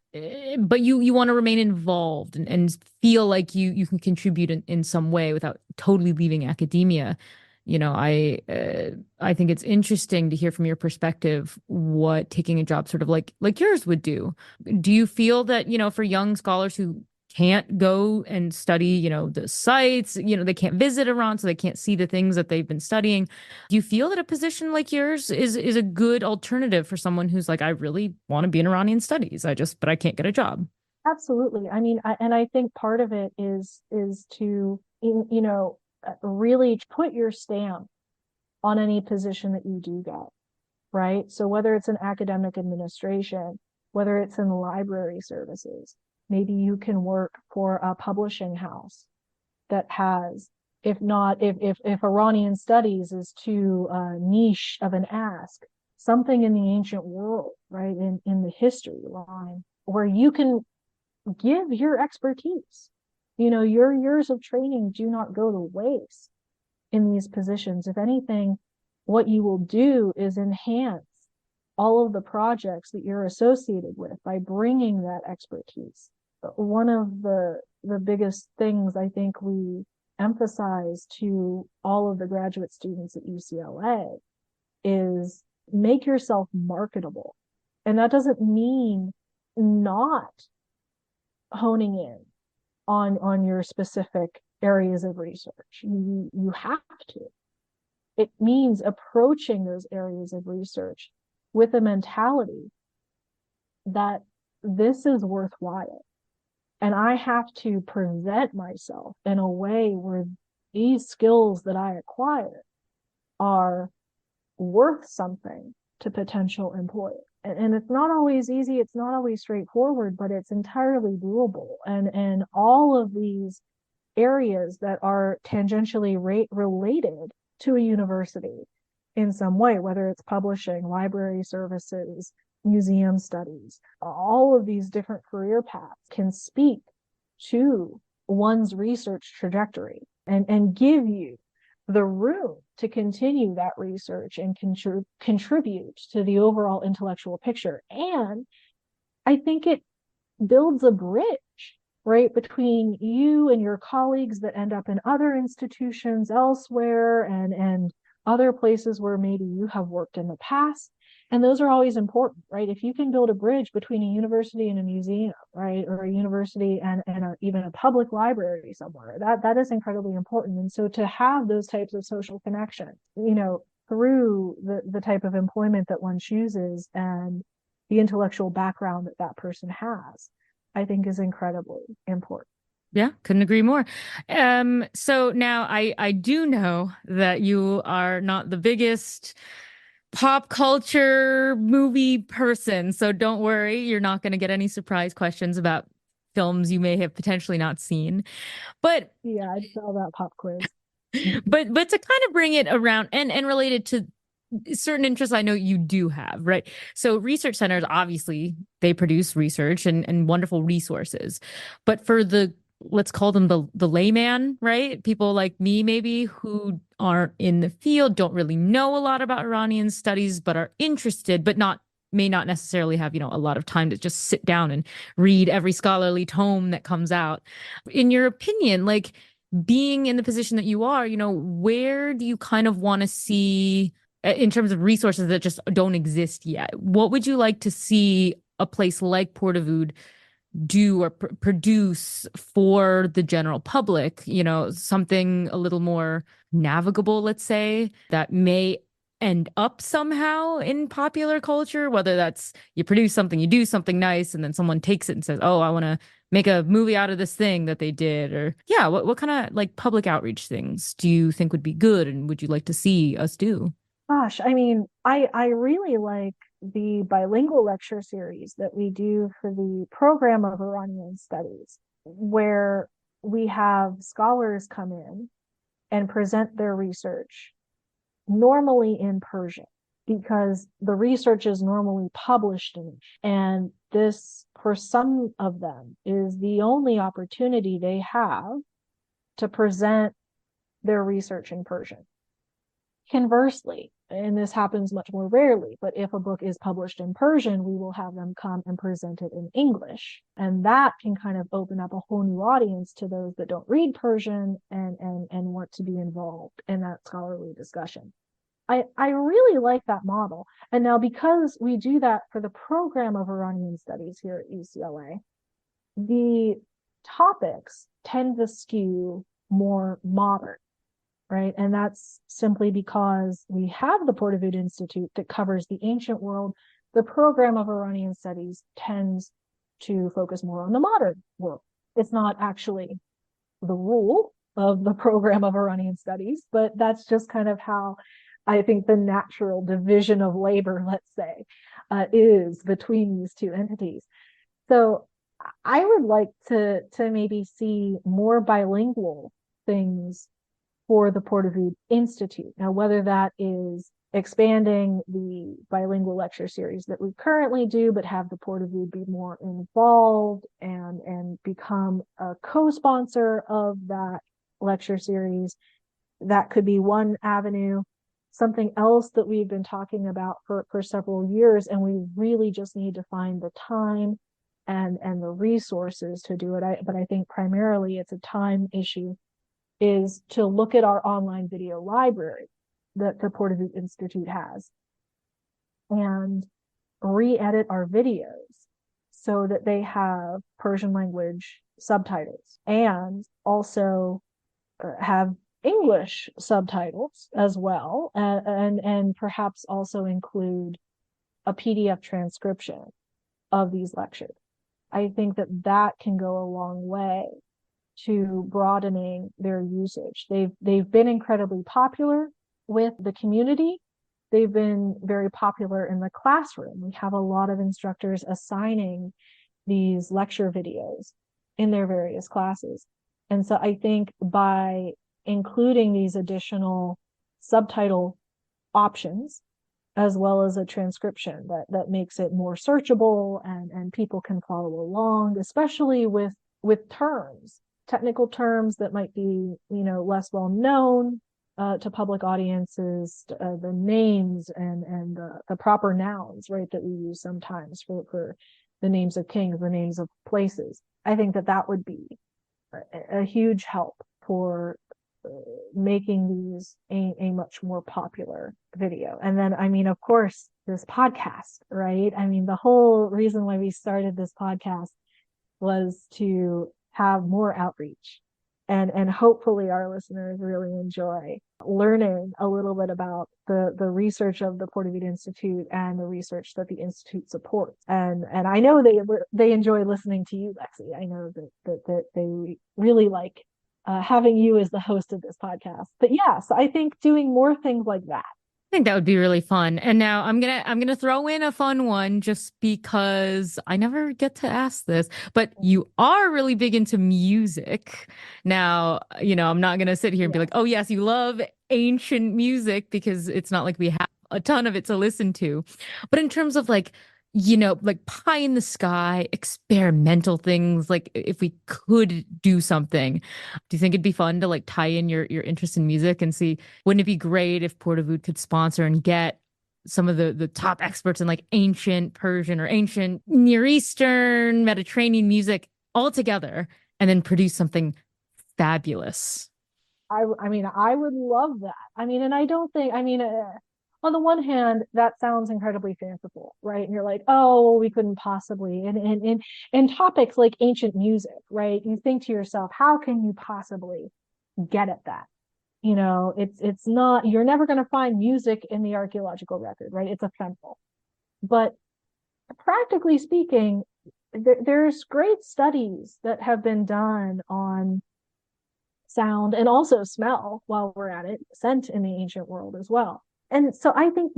but you want to remain involved and feel like you can contribute in some way without totally leaving academia. I think it's interesting to hear from your perspective what taking a job sort of like yours would do. Do you feel that, for young scholars who can't go and study, the sites, they can't visit Iran, so they can't see the things that they've been studying. Do you feel that a position like yours is a good alternative for someone who's like, I really want to be in Iranian studies, but I can't get a job? Absolutely. I mean, and I think part of it is to, really put your stamp on any position that you do get, right? So whether it's in academic administration, whether it's in library services, maybe you can work for a publishing house that has, if Iranian studies is too niche of an ask, something in the ancient world, right, in the history line, where you can give your expertise. Your years of training do not go to waste in these positions. If anything, what you will do is enhance all of the projects that you're associated with by bringing that expertise. One of the biggest things I think we emphasize to all of the graduate students at UCLA is make yourself marketable. And that doesn't mean not honing in on your specific areas of research. You have to. It means approaching those areas of research with a mentality that this is worthwhile. And I have to present myself in a way where these skills that I acquire are worth something to potential employers. And it's not always easy, it's not always straightforward, but it's entirely doable. And all of these areas that are tangentially related to a university in some way, whether it's publishing, library services, museum studies, all of these different career paths can speak to one's research trajectory and give you the room to continue that research and contribute to the overall intellectual picture. And I think it builds a bridge, right, between you and your colleagues that end up in other institutions elsewhere and other places where maybe you have worked in the past. And those are always important, right? If you can build a bridge between a university and a museum, right, or a university and even a public library somewhere, that is incredibly important. And so to have those types of social connections, through the type of employment that one chooses and the intellectual background that person has, I think is incredibly important. Yeah, couldn't agree more. So now I do know that you are not the biggest pop culture movie person, so don't worry, you're not going to get any surprise questions about films you may have potentially not seen. But yeah, I saw that pop quiz. but to kind of bring it around and related to certain interests I know you do have, right? So research centers, obviously, they produce research and wonderful resources. But for let's call them the layman, right? People like me, maybe, who aren't in the field, don't really know a lot about Iranian studies, but are interested, but may not necessarily have, a lot of time to just sit down and read every scholarly tome that comes out. In your opinion, like being in the position that you are, where do you kind of want to see in terms of resources that just don't exist yet? What would you like to see a place like Pourdavoud do or produce for the general public? Something a little more navigable, let's say, that may end up somehow in popular culture, whether that's you produce something, you do something nice, and then someone takes it and says, oh, I want to make a movie out of this thing that they did. Or yeah, what kind of like public outreach things do you think would be good and would you like to see us do? Gosh, I mean, I really like the bilingual lecture series that we do for the program of Iranian studies, where we have scholars come in and present their research, normally in Persian, because the research is normally published in it. And this, for some of them, is the only opportunity they have to present their research in Persian. Conversely, and this happens much more rarely, but if a book is published in Persian, we will have them come and present it in English. And that can kind of open up a whole new audience to those that don't read Persian and want to be involved in that scholarly discussion. I really like that model. And now, because we do that for the program of Iranian studies here at UCLA, the topics tend to skew more modern, right? And that's simply because we have the Pourdavoud Institute that covers the ancient world. The program of Iranian studies tends to focus more on the modern world. It's not actually the rule of the program of Iranian studies, but that's just kind of how I think the natural division of labor, let's say, is between these two entities. So I would like to maybe see more bilingual things for the Pourdavoud Institute. Now, whether that is expanding the bilingual lecture series that we currently do, but have the Pourdavoud be more involved and become a co-sponsor of that lecture series. That could be one avenue. Something else that we've been talking about for several years, and we really just need to find the time and the resources to do it. But I think primarily it's a time issue, is to look at our online video library that the Pourdavoud Institute has and re-edit our videos so that they have Persian language subtitles and also have English subtitles as well, and perhaps also include a PDF transcription of these lectures. I think that can go a long way to broadening their usage. They've been incredibly popular with the community. They've been very popular in the classroom. We have a lot of instructors assigning these lecture videos in their various classes. And so I think by including these additional subtitle options, as well as a transcription that makes it more searchable and people can follow along, especially with terms, technical terms that might be, less well known to public audiences, the names and the proper nouns, right, that we use sometimes for the names of kings, the names of places. I think that would be a huge help for making these a much more popular video. And then, of course, this podcast, right? The whole reason why we started this podcast was to have more outreach. And hopefully our listeners really enjoy learning a little bit about the research of the Pourdavoud Institute and the research that the Institute supports. And I know they enjoy listening to you, Lexie. I know that they really like having you as the host of this podcast. But yes, I think doing more things like that. I think that would be really fun. And now I'm gonna throw in a fun one just because I never get to ask this, but you are really big into music. Now, I'm not gonna sit here and be like, oh yes, you love ancient music, because it's not like we have a ton of it to listen to. But in terms of like pie in the sky, experimental things, like if we could do something, do you think it'd be fun to like tie in your interest in music and see, wouldn't it be great if Pourdavoud could sponsor and get some of the top experts in like ancient Persian or ancient Near Eastern, Mediterranean music all together and then produce something fabulous? I would love that. And I don't think, on the one hand, that sounds incredibly fanciful, right? And you're like, oh, we couldn't possibly. And in topics like ancient music, right? You think to yourself, how can you possibly get at that? It's not, you're never going to find music in the archaeological record, right? It's ephemeral. But practically speaking, there's great studies that have been done on sound and also smell, while we're at it, scent in the ancient world as well. And so I think,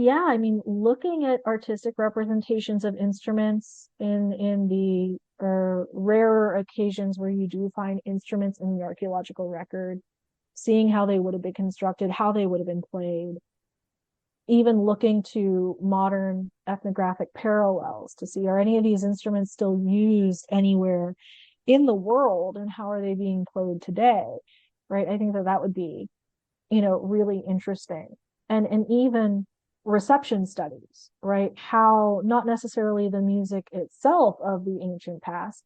looking at artistic representations of instruments in the rarer occasions where you do find instruments in the archaeological record, seeing how they would have been constructed, how they would have been played, even looking to modern ethnographic parallels to see, are any of these instruments still used anywhere in the world, and how are they being played today, right? I think that would be, really interesting. And even reception studies, right? How not necessarily the music itself of the ancient past,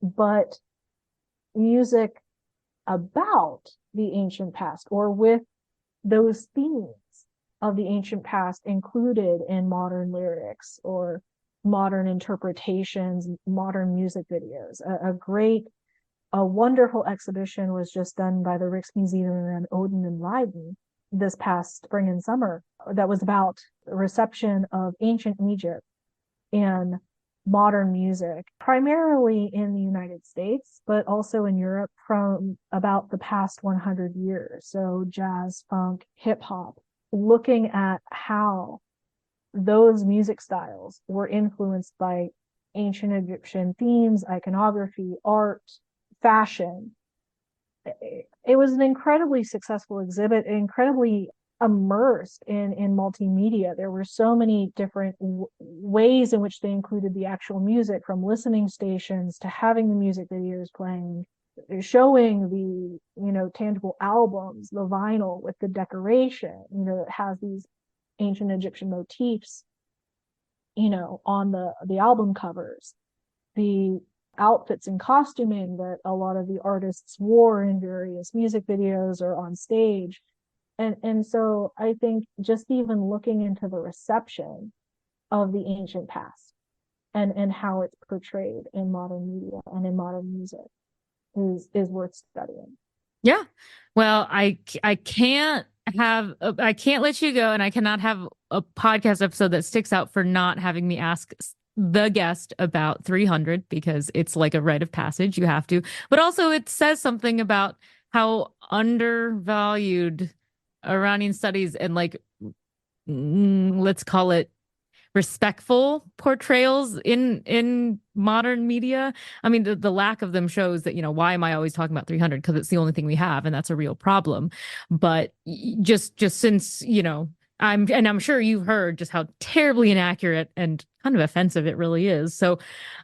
but music about the ancient past, or with those themes of the ancient past included in modern lyrics or modern interpretations, modern music videos. A wonderful exhibition was just done by the Rijksmuseum in Odin and Leiden this past spring and summer that was about the reception of ancient Egypt in modern music, primarily in the United States, but also in Europe from about the past 100 years. So jazz, funk, hip hop, looking at how those music styles were influenced by ancient Egyptian themes, iconography, art, fashion. It was an incredibly successful exhibit, incredibly immersed in multimedia. There were so many different ways in which they included the actual music, from listening stations to having the music videos playing, showing the, tangible albums, the vinyl with the decoration, that has these ancient Egyptian motifs, on the album covers, the outfits and costuming that a lot of the artists wore in various music videos or on stage. And so I think just even looking into the reception of the ancient past and how it's portrayed in modern media and in modern music is worth studying. Yeah. Well, I can't I can't let you go, and I cannot have a podcast episode that sticks out for not having me ask the guest about 300, because it's like a rite of passage. You have to. But also it says something about how undervalued Iranian studies and, like, let's call it respectful portrayals in modern media. I mean, the lack of them shows that, why am I always talking about 300? Because it's the only thing we have, and that's a real problem. But just since, I'm sure you've heard just how terribly inaccurate and kind of offensive it really is. So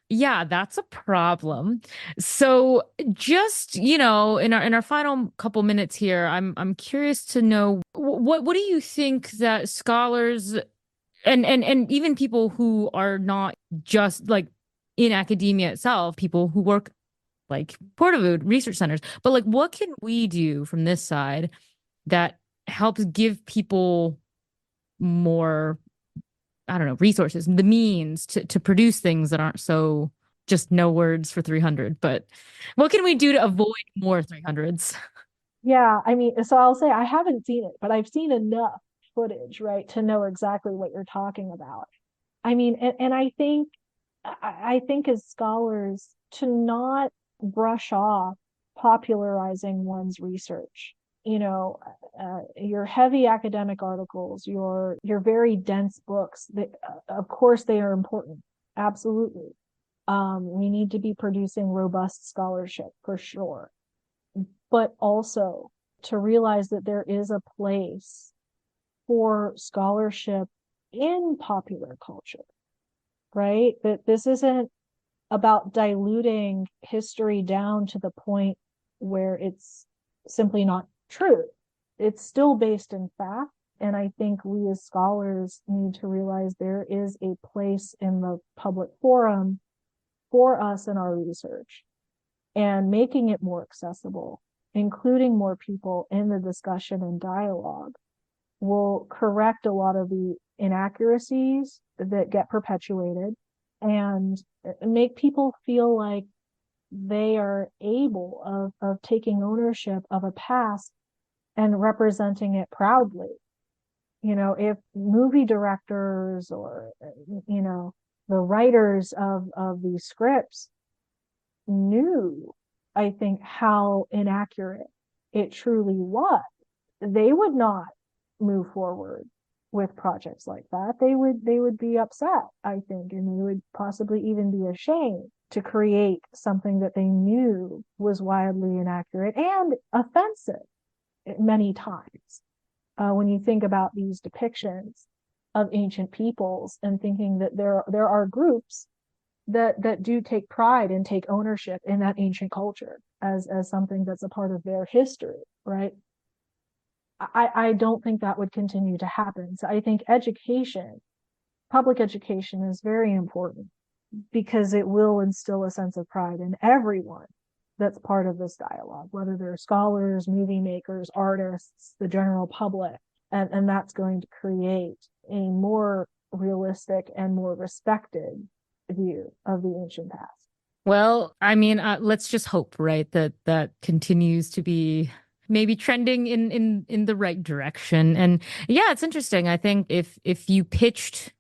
yeah, that's a problem. So just, in our final couple minutes here, I'm curious to know what do you think that scholars and even people who are not just like in academia itself, people who work like Pourdavoud research centers, but like what can we do from this side that helps give people more, I don't know, resources, the means to produce things that aren't so just no words for 300, but what can we do to avoid more 300s? Yeah, I mean, so I'll say I haven't seen it, but I've seen enough footage, right, to know exactly what you're talking about. I mean, and I think as scholars to not brush off popularizing one's research. Your heavy academic articles, your very dense books. Of course, they are important. Absolutely, we need to be producing robust scholarship for sure, but also to realize that there is a place for scholarship in popular culture, right? That this isn't about diluting history down to the point where it's simply not true. It's still based in fact. And I think we as scholars need to realize there is a place in the public forum for us in our research, and making it more accessible, including more people in the discussion and dialogue, will correct a lot of the inaccuracies that get perpetuated and make people feel like they are able of taking ownership of a past and representing it proudly. If movie directors or, the writers of these scripts knew, I think, how inaccurate it truly was, they would not move forward with projects like that. They would be upset, I think, and they would possibly even be ashamed to create something that they knew was wildly inaccurate and offensive many times. When you think about these depictions of ancient peoples and thinking that there are groups that do take pride and take ownership in that ancient culture as something that's a part of their history, right? I don't think that would continue to happen. So I think education, public education, is very important because it will instill a sense of pride in everyone that's part of this dialogue, whether they're scholars, movie makers, artists, the general public. And that's going to create a more realistic and more respected view of the ancient past. Well, I mean, let's just hope, right, that that continues to be maybe trending in the right direction. And yeah, it's interesting. I think if you pitched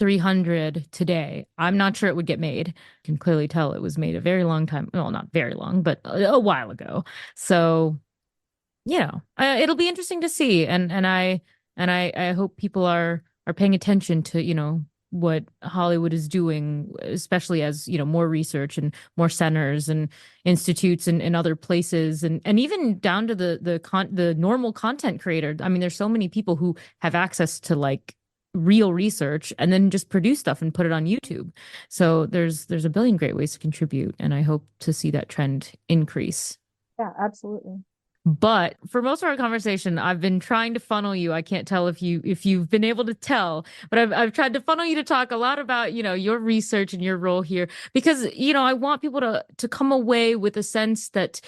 300 today, I'm not sure it would get made. You can clearly tell it was made a very long time. Well, not very long, but a while ago. So, it'll be interesting to see. And I hope people are paying attention to, what Hollywood is doing, especially as, more research and more centers and institutes and other places and even down to the normal content creator. I mean, there's so many people who have access to like real research and then just produce stuff and put it on YouTube. So there's a billion great ways to contribute, and I hope to see that trend increase. Yeah, absolutely. But for most of our conversation, I've been trying to funnel you. I can't tell if you've been able to tell, but I've tried to funnel you to talk a lot about, your research and your role here because, I want people to come away with a sense that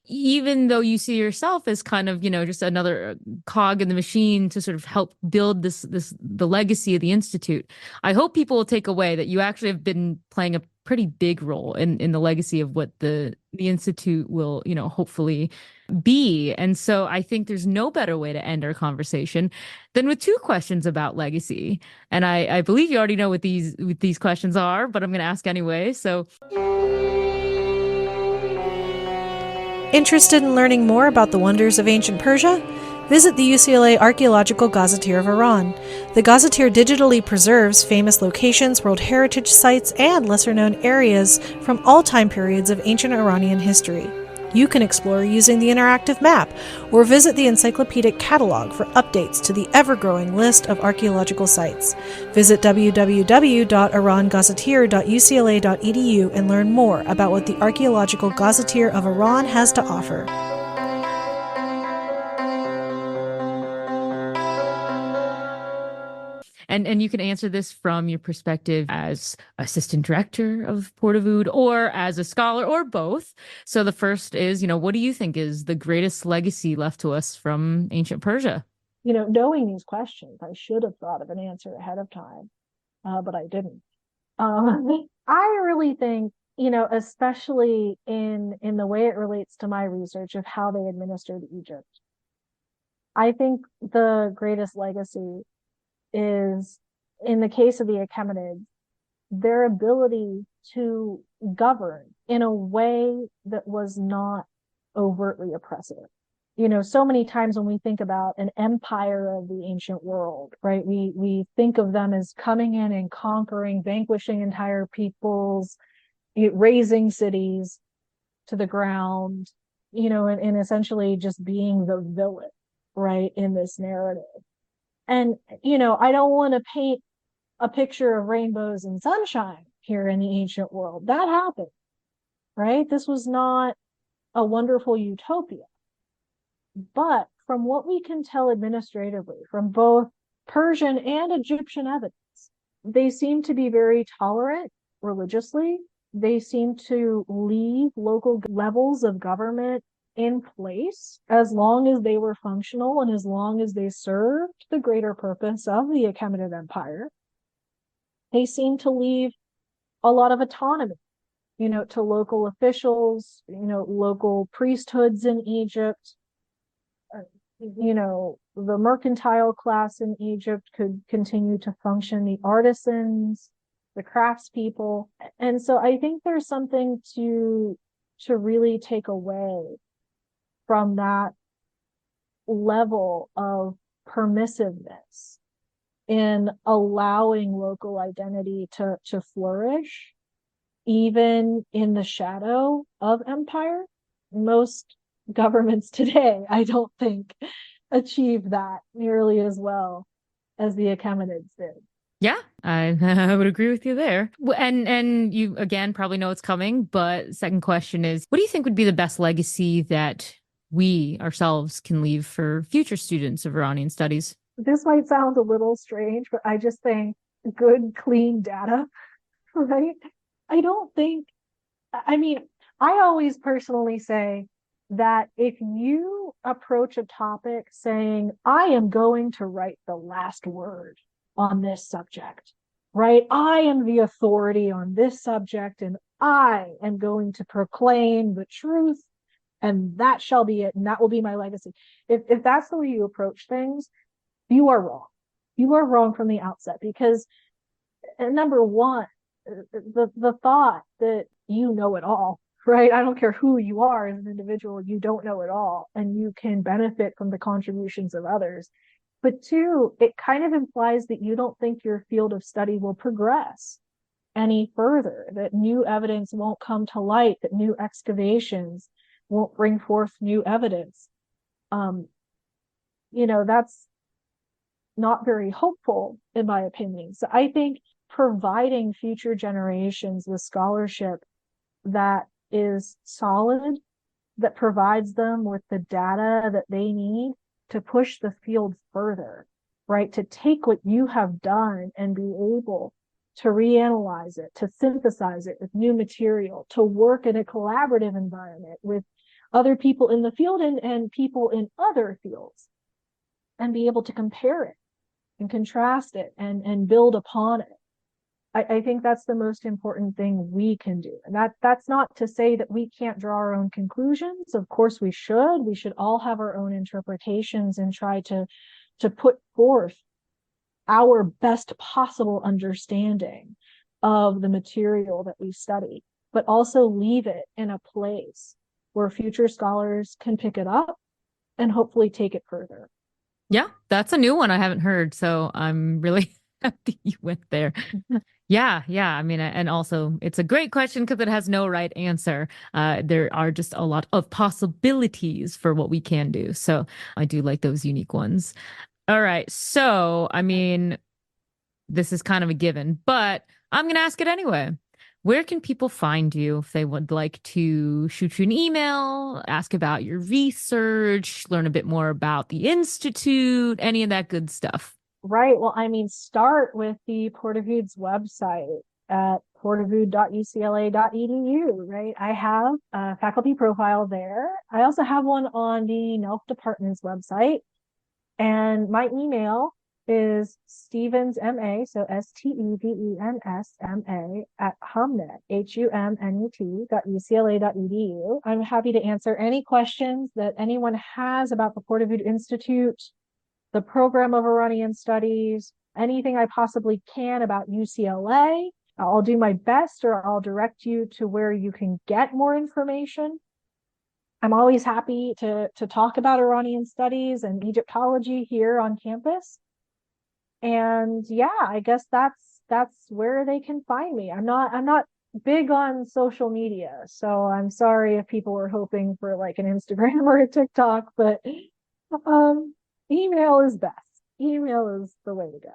even though you see yourself as kind of, just another cog in the machine to sort of help build the legacy of the Institute, I hope people will take away that you actually have been playing a pretty big role in the legacy of what the Institute will, hopefully be. And so I think there's no better way to end our conversation than with two questions about legacy. And I believe you already know what these questions are, but I'm going to ask anyway. So interested in learning more about the wonders of ancient Persia? Visit the UCLA Archaeological Gazetteer of Iran. The Gazetteer digitally preserves famous locations, World Heritage sites, and lesser-known areas from all time periods of ancient Iranian history. You can explore using the interactive map or visit the encyclopedic catalog for updates to the ever-growing list of archaeological sites. Visit www.irangazetteer.ucla.edu and learn more about what the Archaeological Gazetteer of Iran has to offer. And you can answer this from your perspective as assistant director of Pourdavoud or as a scholar or both. So the first is, what do you think is the greatest legacy left to us from ancient Persia? Knowing these questions, I should have thought of an answer ahead of time, but I didn't. I really think, especially in the way it relates to my research of how they administered Egypt, I think the greatest legacy is, in the case of the Achaemenids, their ability to govern in a way that was not overtly oppressive. So many times when we think about an empire of the ancient world, right, we think of them as coming in and conquering, vanquishing entire peoples, razing cities to the ground, and essentially just being the villain, right, in this narrative. And, I don't want to paint a picture of rainbows and sunshine here in the ancient world. That happened, right? This was not a wonderful utopia. But from what we can tell administratively, from both Persian and Egyptian evidence, they seem to be very tolerant religiously. They seem to leave local levels of government in place as long as they were functional and as long as they served the greater purpose of the Achaemenid Empire. They seem to leave a lot of autonomy, to local officials, local priesthoods in Egypt. The mercantile class in Egypt could continue to function, the artisans, the craftspeople. And so I think there's something to really take away from that level of permissiveness in allowing local identity to flourish, even in the shadow of empire. Most governments today, I don't think, achieve that nearly as well as the Achaemenids did. Yeah, I would agree with you there. And you again probably know it's coming, but second question is, what do you think would be the best legacy that we ourselves can leave for future students of Iranian studies? This might sound a little strange, but I just think good, clean data, right? I don't think, I mean, I always personally say that if you approach a topic saying, I am going to write the last word on this subject, right? I am the authority on this subject, and I am going to proclaim the truth, and that shall be it, and that will be my legacy. If that's the way you approach things, you are wrong. You are wrong from the outset, because number one, the thought that you know it all, right? I don't care who you are as an individual, you don't know it all, and you can benefit from the contributions of others, But two, it kind of implies that you don't think your field of study will progress any further, that new evidence won't come to light, that new excavations won't bring forth new evidence. That's not very hopeful, in my opinion. So I think providing future generations with scholarship that is solid, that provides them with the data that they need to push the field further, right? To take what you have done and be able to reanalyze it, to synthesize it with new material, to work in a collaborative environment with other people in the field and people in other fields, and be able to compare it and contrast it and build upon it. I think that's the most important thing we can do. And that's not to say that we can't draw our own conclusions. Of course we should. We should all have our own interpretations and try to put forth our best possible understanding of the material that we study, but also leave it in a place where future scholars can pick it up and hopefully take it further. Yeah, that's a new one I haven't heard. So I'm really happy you went there. Yeah. I mean, and also it's a great question because it has no right answer. There are just a lot of possibilities for what we can do. So I do like those unique ones. All right. So, I mean, this is kind of a given, but I'm going to ask it anyway. Where can people find you if they would like to shoot you an email, ask about your research, learn a bit more about the Institute, any of that good stuff? Right. Well, I mean, start with the Pourdavoud's website at pourdavoud.ucla.edu, right? I have a faculty profile there. I also have one on the NELF department's website. And my email is stevensma, so STEVENSMA @humnet, HUMNET.UCLA.edu. I'm happy to answer any questions that anyone has about the Pourdavoud Institute, the program of Iranian studies, anything I possibly can about UCLA. I'll do my best, or I'll direct you to where you can get more information. I'm always happy to talk about Iranian studies and Egyptology here on campus. And yeah, I guess that's where they can find me. I'm not big on social media, so I'm sorry if people were hoping for like an Instagram or a TikTok, but email is best. Email is the way to go.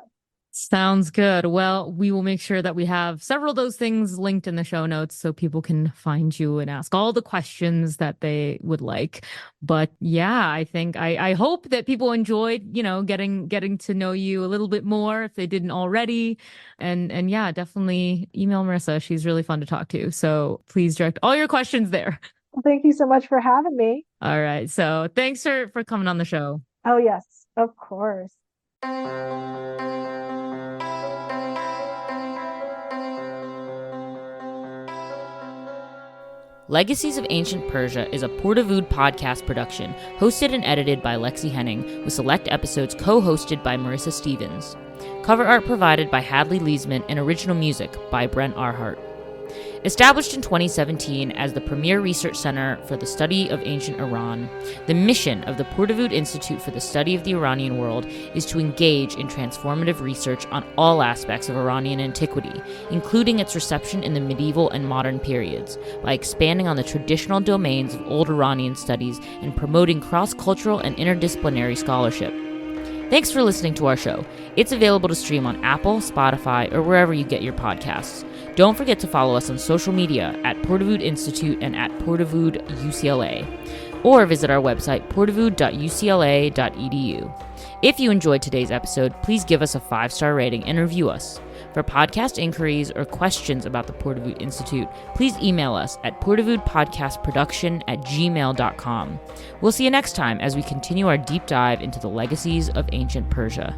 Sounds good. Well, we will make sure that we have several of those things linked in the show notes so people can find you and ask all the questions that they would like. But yeah, I think I hope that people enjoyed, getting to know you a little bit more if they didn't already. And yeah, definitely email Marissa. She's really fun to talk to. So please direct all your questions there. Well, thank you so much for having me. All right. So thanks for coming on the show. Oh, yes, of course. Legacies of Ancient Persia is a Pourdavoud podcast production, hosted and edited by Lexie Henning, with select episodes co-hosted by Marissa Stevens. Cover art provided by Hadley Leesman and original music by Brent Arhart. Established in 2017 as the premier research center for the study of ancient Iran, the mission of the Pourdavoud Institute for the Study of the Iranian World is to engage in transformative research on all aspects of Iranian antiquity, including its reception in the medieval and modern periods, by expanding on the traditional domains of old Iranian studies and promoting cross-cultural and interdisciplinary scholarship. Thanks for listening to our show. It's available to stream on Apple, Spotify, or wherever you get your podcasts. Don't forget to follow us on social media at Pourdavoud Institute and at Pourdavoud UCLA, or visit our website pourdavoud.ucla.edu. If you enjoyed today's episode, please give us a 5-star rating and review us. For podcast inquiries or questions about the Pourdavoud Institute, please email us at pourdavoudpodcastproduction@gmail.com. We'll see you next time as we continue our deep dive into the legacies of ancient Persia.